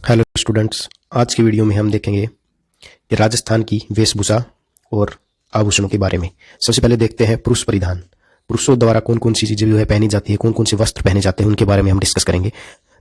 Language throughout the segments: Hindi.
हेलो स्टूडेंट्स, आज की वीडियो में हम देखेंगे कि राजस्थान की वेशभूषा और आभूषणों के बारे में। सबसे पहले देखते हैं पुरुष परिधान। पुरुषों द्वारा कौन कौन सी चीजें जो है पहनी जाती है, कौन कौन से वस्त्र पहने जाते हैं, उनके बारे में हम डिस्कस करेंगे।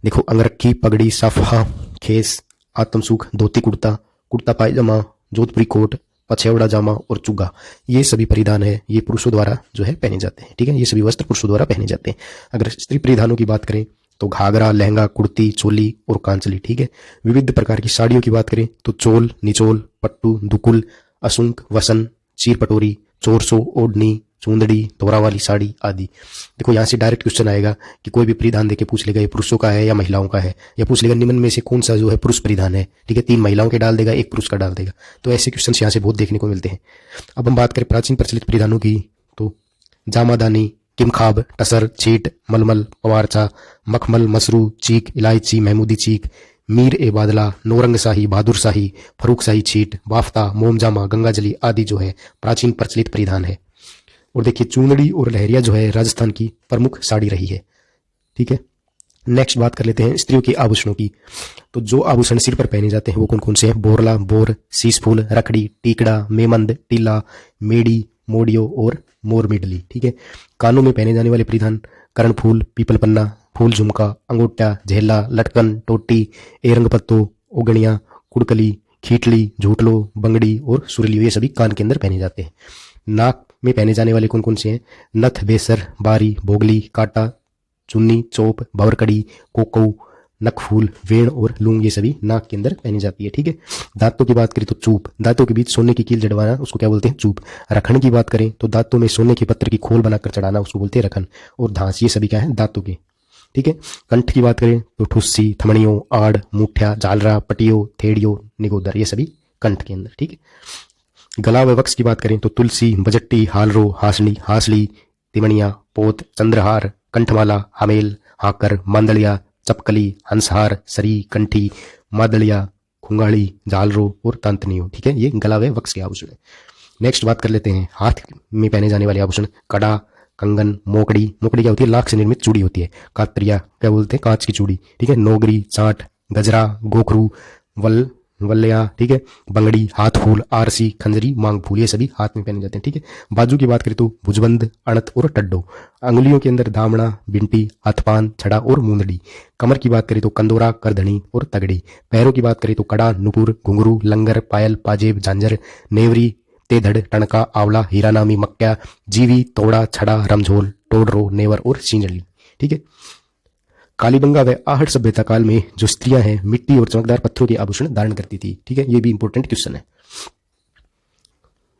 देखो, अंगरखी, पगड़ी, साफा, खेस, आत्मसूख, धोती कुर्ता, कुर्ता पायजामा, जोधपुरी कोट, पछेवड़ा जामा और चुग्गा, ये सभी परिधान है, ये पुरुषों द्वारा जो है पहने जाते हैं। ठीक है, ये सभी वस्त्र पुरुषों द्वारा पहने जाते हैं। अगर स्त्री परिधानों की बात करें तो घाघरा, लहंगा, कुर्ती, चोली और कांचली। ठीक है, विविध प्रकार की साड़ियों की बात करें तो चोल, निचोल, पट्टू, दुकुल, असुंक, वसन, चीर पटोरी, चोरसो, ओढ़नी, चूंदड़ी, दोहरा वाली साड़ी आदि। देखो, यहाँ से डायरेक्ट क्वेश्चन आएगा कि कोई भी परिधान देके पूछ लेगा ये पुरुषों का है या महिलाओं का है, या पूछ लेगा निम्न में से कौन सा जो है पुरुष परिधान है। ठीक है, 3 महिलाओं के डाल देगा, 1 पुरुष का डाल देगा। तो ऐसे क्वेश्चन यहाँ से बहुत देखने को मिलते हैं। अब हम बात करें प्राचीन प्रचलित परिधानों की तो जामादानी, किमखाब, टसर, छीट, मलमल, पवारचा, मखमल, मसरू, चीक, इलायची, महमूदी चीक, मीर ए बादला, नौरंग शाही, बहादुर शाही, फरूक शाही छीट, बाफ्ता, मोमजामा, गंगाजली आदि जो है प्राचीन प्रचलित परिधान है। और देखिए, चूंदड़ी और लहरिया जो है राजस्थान की प्रमुख साड़ी रही है। ठीक है, नेक्स्ट बात कर लेते हैं स्त्रियों के आभूषणों की। तो जो आभूषण सिर पर पहने जाते हैं वो कौन कौन से हैं? बोरला, बोर, शीश फूल, रखड़ी, टीकड़ा, मेमंद, टीला, मेड़ी, मोडियो और मोर मिडली। ठीक है, कानों में पहने जाने वाले परिधान कर्णफूल, पीपल पन्ना, फूल झुमका, अंगूठा, झेला, लटकन, टोटी, एरंग पत्तो, ओगणिया, कुड़कली, खीटली, झूटलो, बंगड़ी और सुरलियो, ये सभी कान के अंदर पहने जाते हैं। नाक में पहने जाने वाले कौन कौन से हैं? नथ, बेसर, बारी, भोगली, काटा, चुन्नी, चोप, भवरकड़ी, कोकऊ, नकफूल, वेण और लूंग, ये सभी नाक के अंदर पहनी जाती है। ठीक है, दांतों की बात करें तो चूप, दांतों के बीच सोने की कील जड़वाना, उसको क्या बोलते हैं? चूप। रखन की बात करें तो दांतों में सोने के पत्थर की खोल बनाकर चढ़ाना, उसको बोलते हैं रखन। और धांस, ये सभी क्या है? दांतों के। ठीक है, कंठ की बात करें तो ठुस्सी, थमड़ियों, आड़, मुठ्या, झालरा, पटियो, थेड़ियो, निगोदर, ये सभी कंठ के अंदर। ठीक है, गला व वक्स की बात करें तो तुलसी, बजट्टी, हालरो, हासनी, हासली, तिमणिया, पोत, चंद्रहार, कंठमाला, हमेल, हाकर, मांदलिया, चपकली, हंसहार, सरी, कंठी, मादलिया, खुंगाड़ी, झालरो और तांतनियो। ठीक है, ये गला व वक्स के आभूषण है। नेक्स्ट बात कर लेते हैं हाथ में पहने जाने वाले आभूषण। कड़ा, कंगन, मोकड़ी, मोकड़ी क्या होती है? लाख से निर्मित चूड़ी होती है। कात्रिया क्या बोलते हैं? कांच की चूड़ी। ठीक है, नोगरी, चाट, गजरा, गोखरू, वल वल्लिया, ठीक है, बंगड़ी, हाथ फूल, आरसी, खंजरी, मांग फूल, ये सभी हाथ में पहने जाते हैं। ठीक है, बाजू की बात करें तो भुजबंद, अणत और टड्डो। अंगुलियों के अंदर दामड़ा, बिंटी, हथपान, छड़ा और मूंदड़ी। कमर की बात करें तो कंदोरा, करधनी और तगड़ी। पैरों की बात करें तो कड़ा, नुपुर, घुंघरू, लंगर, पायल, पाजेब, झांझर, नेवरी, तेधड़, टणका, आवला, हीरानामी, मक्या, जीवी, तोड़ा, छड़ा, रमझोल, टोडरो, नेवर और सींजली। ठीक है, कालीबंगा व आहट सभ्यता काल में जो स्त्रियां हैं मिट्टी और चमकदार पत्थरों के आभूषण धारण करती थी। ठीक है, ये भी इंपॉर्टेंट क्वेश्चन है।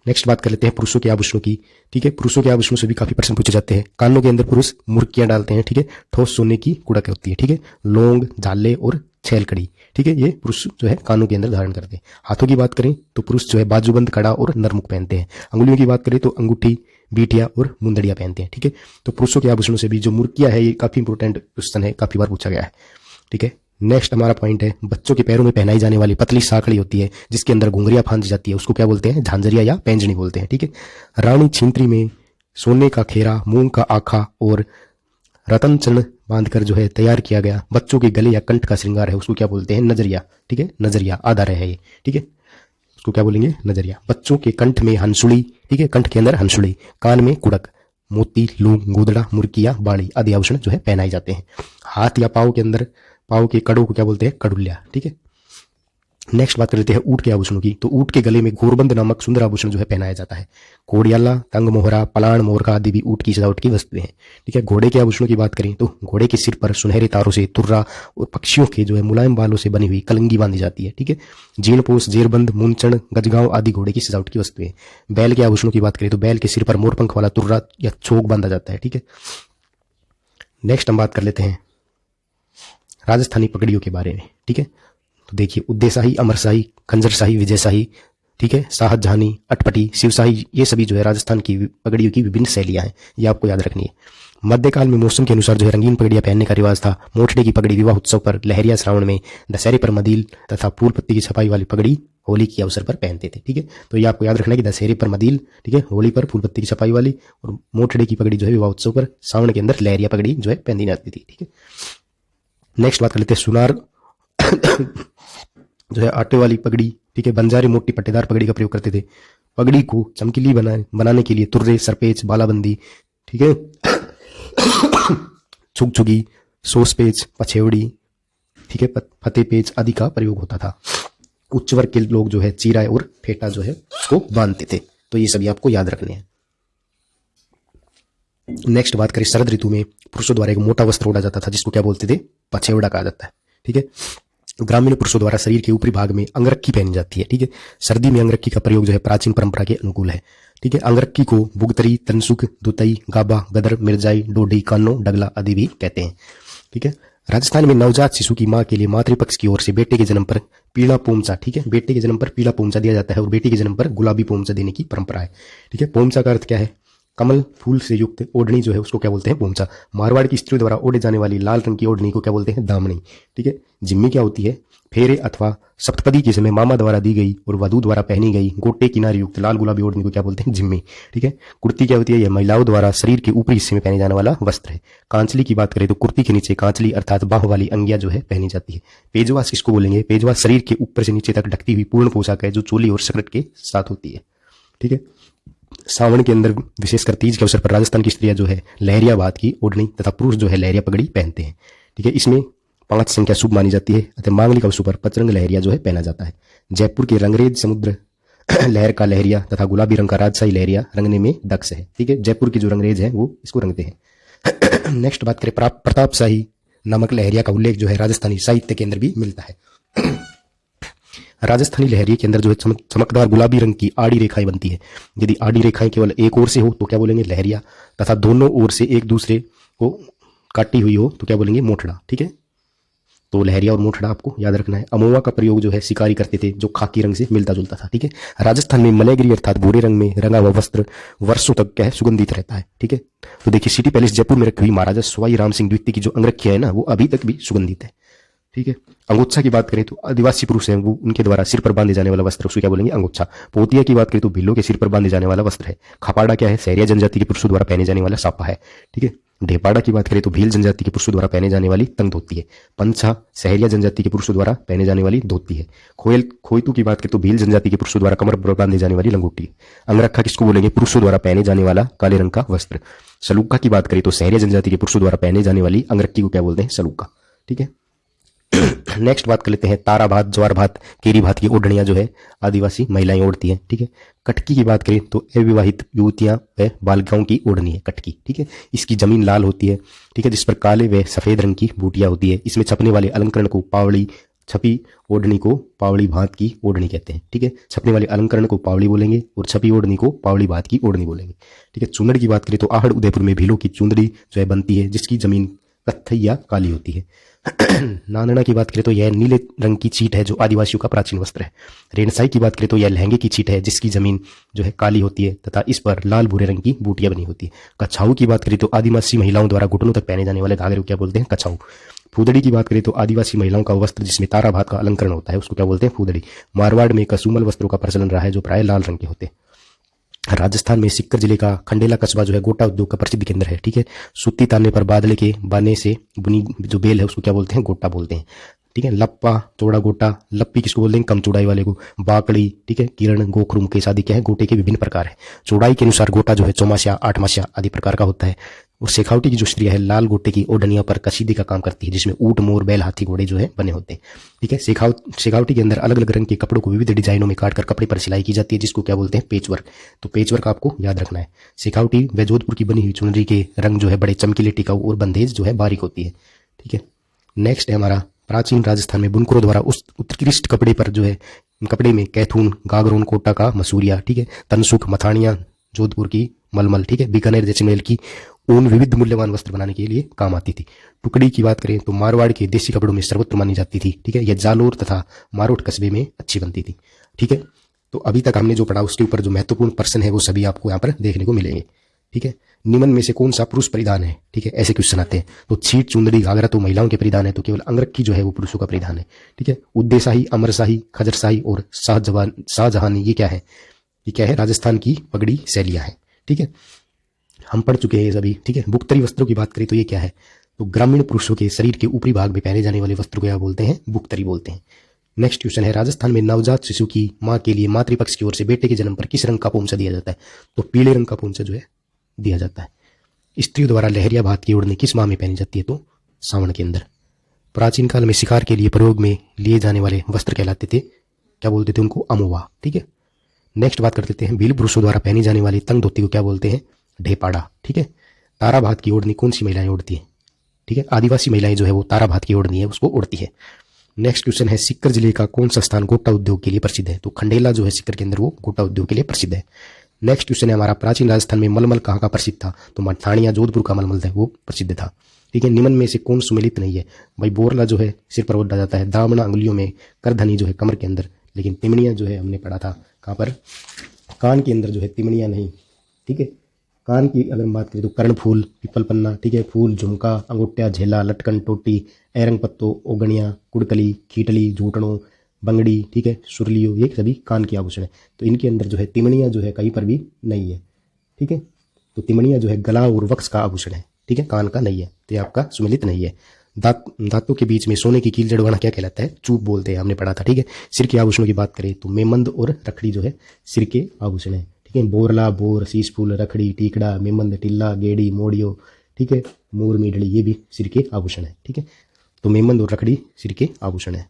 नेक्स्ट बात कर लेते हैं पुरुषों के आभूषणों की। ठीक है, पुरुषों के आभूषणों से भी काफी प्रश्न पूछे जाते हैं। कानों के अंदर पुरुष मुर्कियां डालते हैं। ठीक है, ठोस सोने की कुड़क होती है। ठीक है, लौंग, झाले और छेलकड़ी। ठीक है, ये पुरुष जो है कानों के अंदर धारण करते हैं। हाथों की बात करें तो पुरुष जो है बाजूबंद, कड़ा और नरमुख पहनते हैं। अंगुलियों की बात करें तो अंगूठी, बीटिया और मुंदड़िया पहनते हैं। ठीक है, तो पुरुषों के आभूषणों से भी जो मुर्कियां है, ये काफी इंपॉर्टेंट क्वेश्चन है, काफी बार पूछा गया है। ठीक है, नेक्स्ट हमारा पॉइंट है बच्चों के पैरों में पहनाई जाने वाली पतली साकड़ी होती है जिसके अंदर घुंघरिया फांदी जाती है, उसको क्या बोलते हैं? झांझरिया या पैंजनी बोलते हैं। ठीक है, रानी छिंतरी में सोने का खेरा, मूंग का आखा और रतन चंद बांधकर जो है तैयार किया गया बच्चों के गले या कंठ का श्रृंगार है, उसको क्या बोलते हैं? नजरिया। ठीक है, नजरिया आधार है ये। ठीक है, उसको क्या बोलेंगे? नजरिया। बच्चों के कंठ में हंसुली, ठीक है, कंठ के अंदर हंसुली, कान में कुड़क, मोती, लूंग, गुदड़ा, मुर्किया, बाड़ी आदि आभूषण जो है पहनाए जाते हैं। हाथ या पाँव के अंदर, पाँव के कड़ों को क्या बोलते हैं? कड़ुल्या। ठीक है, नेक्स्ट बात कर लेते हैं ऊंट के आभूषणों की। तो ऊंट के गले में घोरबंद नामक सुंदर आभूषण जो है पहनाया जाता है। कोड़ियाला, तंग मोहरा, पलाण, मोरका आदि भी ऊंट की सजावट की वस्तुएं हैं। ठीक है, घोड़े के आभूषणों की बात करें तो घोड़े के सिर पर सुनहरे तारों से, तुर्रा और पक्षियों के जो है मुलायम बालों से बनी हुई कलंगी बांधी जाती है। ठीक है, जीनपोस, जेरबंद, मुंचण, गजगांव आदि घोड़े की सजावट की वस्तुएं। बैल के आभूषणों की बात करें तो बैल के सिर पर मोरपंख वाला तुर्रा या चोग बांधा जाता है। ठीक है, नेक्स्ट हम बात कर लेते हैं राजस्थानी पगड़ियों के बारे में। ठीक है, तो देखिए, उद्देशाही, अमरशाही, खंजरशाही, विजयशाही, ठीक है, शाहजहानी, अटपटी, शिवशाही, ये सभी जो है राजस्थान की पगड़ियों की विभिन्न शैलियां हैं, ये आपको याद रखनी है। मध्यकाल में मौसम के अनुसार जो है रंगीन पगड़ियां पहनने का रिवाज था। मोठड़े की पगड़ी विवाह उत्सव पर, लहरिया श्रावण में, दशहरे पर मदील तथा फूल पत्ती की छपाई वाली पगड़ी होली के अवसर पर पहनते थे। ठीक है, तो ये आपको याद रखना है कि दशहरे पर मदील, ठीक है, होली पर फूल पत्ती की छपाई वाली, और मोठड़े की पगड़ी जो है विवाह उत्सव पर, सावन के अंदर लहरिया पगड़ी जो है पहनी जाती थी। ठीक है, नेक्स्ट बात कर लेते हैं सुनार जो है आटे वाली पगड़ी, ठीक है, बंजारे मोटी पट्टेदार पगड़ी का प्रयोग करते थे। पगड़ी को चमकीली बनाने के लिए तुर्रे, सरपेच, बालाबंदी, ठीक है, छुगछुगी, सोसपेच, पछेवड़ी, ठीक है, फतेपेच आदि का प्रयोग होता था। उच्च वर्ग के लोग जो है चीरा और फेटा जो है उसको बांधते थे। तो ये सभी आपको याद रखने हैं। नेक्स्ट बात करें शरद ऋतु में पुरुषों द्वारा एक मोटा वस्त्र ओढ़ा जाता था जिसको क्या बोलते थे, पछेवड़ा कहा जाता है। ठीक है, ग्रामीण पुरुषों द्वारा शरीर के ऊपरी भाग में अंगरखी पहनी जाती है। ठीक है, सर्दी में अंगरखी का प्रयोग जो है प्राचीन परंपरा के अनुकूल है। ठीक है, अंगरखी को बुगतरी, तनसुख, दुतई, गाबा, गदर, मिर्जाई, डोडी, कानो, डगला आदि भी कहते हैं। ठीक है, राजस्थान में नवजात शिशु की मां के लिए मातृपक्ष की ओर से बेटे के जन्म पर पीला पोमचा, ठीक है, बेटे के जन्म पर पीला पोमचा दिया जाता है और बेटी के जन्म पर गुलाबी पोमचा देने की परंपरा है। ठीक है, पोमचा का अर्थ क्या है, कमल फूल से युक्त ओढ़नी जो है उसको क्या बोलते हैं, पोमचा। मारवाड़ की स्त्रियों द्वारा ओढ़े जाने वाली लाल रंग की ओढ़नी को क्या बोलते हैं, दामनी। ठीक है, जिम्मी क्या होती है, फेरे अथवा सप्तपदी के समय मामा द्वारा दी गई और वधू द्वारा पहनी गई गोटे किनारे युक्त लाल गुलाबी ओढ़नी को क्या बोलते हैं, जिम्मी। ठीक है, कुर्ती क्या होती है, यह महिलाओं द्वारा शरीर के ऊपरी हिस्से में पहने जाने वाला वस्त्र है। कांचली की बात करें तो कुर्ती के नीचे कांचली अर्थात बाह वाली अंगिया जो है पहनी जाती है। पेजवास किसको बोलेंगे, पेजवास शरीर के ऊपर से नीचे तक ढकती हुई पूर्ण पोशाक है जो चोली और शकरट के साथ होती है। ठीक है, सावन के अंदर विशेषकर तीज के अवसर पर राजस्थान की स्त्रियां जो है लहरिया बात की ओढ़नी तथा पुरुष जो है लहरिया पगड़ी पहनते हैं। ठीक है, इसमें 5 संख्या शुभ मानी जाती है अतः मांगलिक अवसर पर पचरंग लहरिया जो है पहना जाता है। जयपुर के रंगरेज समुद्र लहर का लहरिया तथा गुलाबी रंग का राजशाही लहरिया रंगने में दक्ष है। ठीक है, जयपुर की जो रंगरेज है वो इसको रंगते हैं। नेक्स्ट बात करें प्रतापशाही नामक लहरिया का उल्लेख जो है राजस्थानी साहित्य के अंदर भी मिलता है। राजस्थानी लहरिये के अंदर जो है चमकदार गुलाबी रंग की आड़ी रेखाएं बनती है। यदि आड़ी रेखाएं केवल एक ओर से हो तो क्या बोलेंगे, लहरिया, तथा दोनों ओर से एक दूसरे को काटी हुई हो तो क्या बोलेंगे, मोठड़ा। ठीक है, तो लहरिया और मोठड़ा आपको याद रखना है। अमोवा का प्रयोग जो है शिकारी करते थे जो खाकी रंग से मिलता जुलता था। ठीक है, राजस्थान में मलयगिरी अर्थात भूरे रंग में रंगा हुआ वस्त्र वर्षों तक क्या है, सुगंधित रहता है। ठीक है, तो देखिए सिटी पैलेस जयपुर में रखी हुई महाराजा सवाई राम सिंह द्वितीय की जो अंगरखिया है ना वो अभी तक भी सुगंधित है। ठीक है, अंगोच्छा की बात करें तो आदिवासी पुरुष हैं वो उनके द्वारा सिर पर बांधे जाने वाला वस्त्र उसको क्या बोलेंगे, अंगोच्छा। पोतिया की बात करें तो भिल्लों के सिर पर बांधे जाने वाला वस्त्र है। खपाड़ा क्या है, सहरिया जनजाति के पुरुषों द्वारा पहने जाने वाला साफा है। ठीक है, ढेपाड़ा की बात करें तो भील जनजाति के पुरुषों द्वारा पहने जाने वाली तंग धोती है। पंछा सहरिया जनजाति के पुरुषों द्वारा पहने जाने वाली धोती है। खोयतू की बात करें तो भील जनजाति के पुरुषों द्वारा कमर पर बांधे जाने वाली लंगोटी। अंगरखा किसको बोलेंगे, पुरुषों द्वारा पहने जाने वाला काले रंग का वस्त्र। सलूका की बात करें तो सहरिया जनजाति के पुरुषों द्वारा पहने जाने वाली अंगरखी को क्या बोलते हैं, सलूका। ठीक है, नेक्स्ट बात कर लेते हैं तारा भात, ज्वार भात, केरी भात की ओढ़नियां जो है आदिवासी महिलाएं ओढ़ती हैं। ठीक है, कटकी की बात करें तो अविवाहित युवतियां व बालिकाओं की ओढ़नी है कटकी। ठीक है, इसकी जमीन लाल होती है। ठीक है, जिस पर काले व सफेद रंग की बूटियां होती है। इसमें छपने वाले अलंकरण को पावड़ी, छपी ओढ़नी को पावड़ी भात की ओढ़नी कहते हैं। ठीक है, छपने वाले अलंकरण को पावड़ी बोलेंगे और छपी ओढ़नी को पावड़ी भात की ओढ़नी बोलेंगे। ठीक है, चुंदड़ की बात करें तो आहड़ उदयपुर में भीलों की चुंदड़ी जो है बनती है जिसकी जमीन कत्थई या काली होती है। नांदना की बात करें तो यह नीले रंग की चीट है जो आदिवासियों का प्राचीन वस्त्र है। रेणसाई की बात करें तो यह लहंगे की चीट है जिसकी जमीन जो है काली होती है तथा इस पर लाल भूरे रंग की बूटियां बनी होती है। कछाऊ की बात करें तो आदिवासी महिलाओं द्वारा घुटनों तक पहने जाने वाले घाघरे को क्या बोलते हैं, कछाऊ। फूदड़ी की बात करें तो आदिवासी महिलाओं का वस्त्र जिसमें तारा भात का अलंकरण होता है उसको क्या बोलते हैं, फूदड़ी। मारवाड़ में कसुमल वस्त्रों का प्रचलन रहा है जो प्राय लाल रंग के होते हैं। राजस्थान में सिक्कर जिले का खंडेला कस्बा जो है गोटा उद्योग का प्रसिद्ध केंद्र है। ठीक है, सूती ताने पर बादले के बाने से बुनी जो बेल है उसको क्या बोलते हैं, गोटा बोलते हैं। ठीक है, लप्पा, चौड़ा गोटा, लप्पी किसको बोलते हैं, कम चौड़ाई वाले को, बाकड़ी, ठीक है, किरण, गोखरू, मुकेश आदि क्या है, गोटे के विभिन्न प्रकार है। चौड़ाई के अनुसार गोटा जो है चौमासिया, आठमासिया आदि प्रकार का होता है। और शेखावटी की जो स्त्रियां है लाल गोटे की ओढ़निया पर कसीदे का काम करती है जिसमें ऊंट, मोर, बैल, हाथी, घोड़े जो है बने होते हैं। ठीक है, शेखावटी के अंदर अलग अलग रंग के कपड़ों को विविध डिजाइनों में काटकर कपड़े पर सिलाई की जाती है जिसको क्या बोलते हैं, पेचवर्क। तो पेचवर्क आपको याद रखना है। शेखावटी व जोधपुर की बनी हुई चुनरी के रंग जो है बड़े चमकीले, टिकाऊ और बंदेज जो है बारीक होती है। ठीक है, नेक्स्ट है हमारा प्राचीन राजस्थान में बुनकरों द्वारा उस उत्कृष्ट कपड़े पर जो है कपड़े में कैथून, गागरोन, कोटा का मसूरिया, ठीक है, तनसुख, मथानिया जोधपुर की मलमल, ठीक है, बीकानेर जैसलमेर की ऊन विविध मूल्यवान वस्त्र बनाने के लिए काम आती थी। टुकड़ी की बात करें तो मारवाड़ के देसी कपड़ों में सर्वोत्तम मानी जाती थी। ठीक है, यह जालोर तथा मारोट कस्बे में अच्छी बनती थी। ठीक है, तो अभी तक हमने जो पढ़ा उसके ऊपर जो महत्वपूर्ण प्रश्न है वो सभी आपको यहाँ पर देखने को मिलेंगे। ठीक है, निम्न में से कौन सा पुरुष परिधान है, ठीक है, ऐसे क्वेश्चन आते हैं। तो छीट, चुंदड़ी, घाघरा तो महिलाओं के परिधान है, तो केवल अंगरखी जो है वो पुरुषों का परिधान है। ठीक है, उद्देशाही, अमरशाही, खजरशाही और शाहजहानी ये क्या है, ये क्या है, राजस्थान की पगड़ी शैलियां हैं। ठीक है, हम पढ़ चुके हैं ये सभी। ठीक है, बुक्तरी वस्त्रों की बात करें तो ये क्या है, तो ग्रामीण पुरुषों के शरीर के ऊपरी भाग में पहने जाने वाले वस्त्र को क्या बोलते हैं? बुक्तरी बोलते हैं। नेक्स्ट क्वेश्चन है, राजस्थान में नवजात शिशु की मां के लिए मातृपक्ष की ओर से बेटे के जन्म पर किस रंग का पोंछा दिया जाता है? तो पीले रंग का पोंछा जो है दिया जाता है। स्त्रियों द्वारा लहरिया भात की ओढ़नी किस माह में पहनी जाती है? तो सावन के अंदर। प्राचीन काल में शिकार के लिए प्रयोग में लिए जाने वाले वस्त्र कहलाते थे, क्या बोलते थे उनको? अमोवा। ठीक है, नेक्स्ट बात कर लेते हैं, भील पुरुषों द्वारा पहनी जाने वाली तंग धोती को क्या बोलते हैं? ढेपाड़ा। ठीक है, तारा भात की ओढ़नी कौन सी महिलाएं ओढ़ती है? ठीक है, आदिवासी महिलाएं जो है वो तारा भात की ओढ़नी है उसको ओढ़ती है। नेक्स्ट क्वेश्चन है, सीकर जिले का कौन सा स्थान गोटा उद्योग के लिए प्रसिद्ध है? तो खंडेला जो है सीकर के अंदर वो गोटा उद्योग के लिए प्रसिद्ध है। नेक्स्ट क्वेश्चन है हमारा, प्राचीन राजस्थान में मलमल कहाँ का प्रसिद्ध था? तो मठानिया जोधपुर का मलमल है वो प्रसिद्ध था। ठीक है, निम्न में से कौन सुमेलित नहीं है? भाई बोरला जो है सिर पर ओढ़ा जाता है, दामना अंगुलियों में, करधनी जो है कमर के अंदर, लेकिन तिमणिया जो है हमने पढ़ा था कहाँ पर? कान के अंदर जो है तिमणिया नहीं। ठीक है, कान की अगर हम बात करें तो कर्णफूल, पीपल पन्ना, ठीक है, फूल, झुमका, अंगूठिया, झेला, लटकन, टोटी, एरंग पत्तो, ओगणिया, कुड़कली, खीटली, झूठणों, बंगड़ी, ठीक है, सुरलियो, ये सभी कान के आभूषण है। तो इनके अंदर जो है तिमणिया जो है कहीं पर भी नहीं है। ठीक है, तो तिमणिया जो है गला और वक्स का आभूषण है। ठीक है, कान का नहीं है, तो ये आपका सुमिलित नहीं है। दांतों के बीच में सोने की कील जड़वाना क्या कहलाता है? चूप बोलते हैं, हमने पढ़ा था। ठीक है, सिर के आभूषणों की बात करें तो मेमंद और रखड़ी जो है सिर के आभूषण है। ठीक है, बोरला, बोर, शीश फूल, रखड़ी, टीकड़ा, मेमंद, टिल्ला, गेड़ी, मोड़ियो, ठीक है, मोर, मीडली, ये भी सिर के आभूषण है। ठीक है, तो मेमंद और रखड़ी सिर के आभूषण है।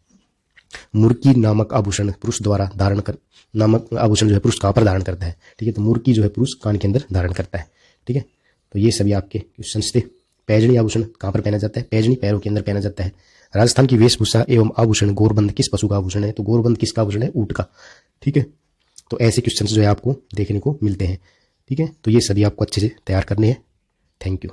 मुर्की नामक आभूषण पुरुष द्वारा धारण कर नामक आभूषण जो है पुरुष कहाँ पर धारण करता है? ठीक है, तो मुर्की जो है पुरुष कान के अंदर धारण करता है। ठीक है, तो ये सभी आपके क्वेश्चन थे। पैजनी आभूषण कहाँ पर पहना जाता है? पैजनी पैरों के अंदर पहना जाता है। राजस्थान की वेशभूषा एवं आभूषण गोरबंद किस पशु का आभूषण है? तो गोरबंद किसका आभूषण है? ऊंट का। ठीक है, तो ऐसे क्वेश्चन जो है आपको देखने को मिलते हैं। ठीक है, तो ये सभी आपको अच्छे से तैयार करने हैं। Thank you.